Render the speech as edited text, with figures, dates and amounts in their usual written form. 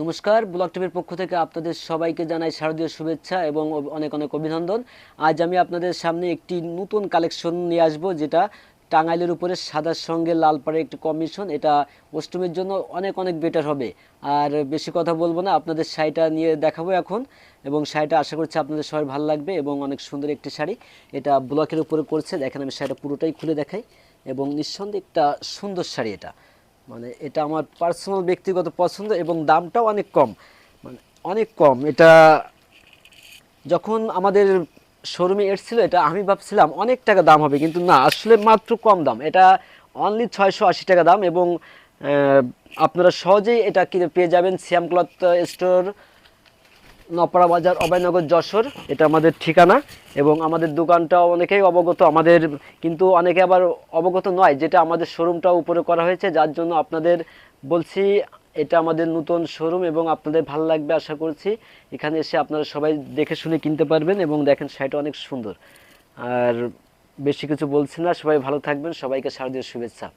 নমস্কার, ব্লগ টিভির পক্ষ থেকে আপনাদের সবাইকে জানাই শারদীয় শুভেচ্ছা এবং অনেক অনেক অভিনন্দন। আজ আমি আপনাদের সামনে একটি নতুন কালেকশন নিয়ে আসব, যেটা টাঙ্গাইলের উপরে সাদার সঙ্গে লাল পাড়ের একটি কম্বিনেশন। এটা অষ্টমীর জন্য অনেক অনেক বেটার হবে। আর বেশি কথা বলবো না, আপনাদের শাড়িটা নিয়ে দেখাবো এখন, এবং শাড়িটা আশা করছি আপনাদের সবাই ভালো লাগবে এবং অনেক সুন্দর একটি শাড়ি। এটা ব্লকের উপরে করছে, দেখেন আমি শাড়িটা পুরোটাই খুলে দেখাই। এবং নিঃসন্দেহে একটা সুন্দর শাড়ি এটা, মানে এটা আমার পার্সোনাল ব্যক্তিগত পছন্দ এবং দামটাও অনেক কম, মানে অনেক কম। এটা যখন আমাদের শোরুমে এসেছিল, এটা আমি ভাবছিলাম অনেক টাকা দাম হবে, কিন্তু না, আসলে মাত্র কম দাম। এটা অনলি 680 টাকা দাম। এবং আপনারা সহজেই এটা কিনে পেয়ে যাবেন শ্যাম ক্লথ স্টোর, নপাড়া বাজার, অভয়নগর, যশোর। এটা আমাদের ঠিকানা। এবং আমাদের দোকানটাও অনেকেই অবগত আমাদের, কিন্তু অনেকে আবার অবগত নয় যেটা আমাদের শোরুমটাও উপরে করা হয়েছে, যার জন্য আপনাদের বলছি এটা আমাদের নতুন শোরুম এবং আপনাদের ভালো লাগবে আশা করছি। এখানে এসে আপনারা সবাই দেখে শুনে কিনতে পারবেন। এবং দেখেন শাড়িটা অনেক সুন্দর। আর বেশি কিছু বলছি না, সবাই ভালো থাকবেন, সবাইকে শারদীয় শুভেচ্ছা।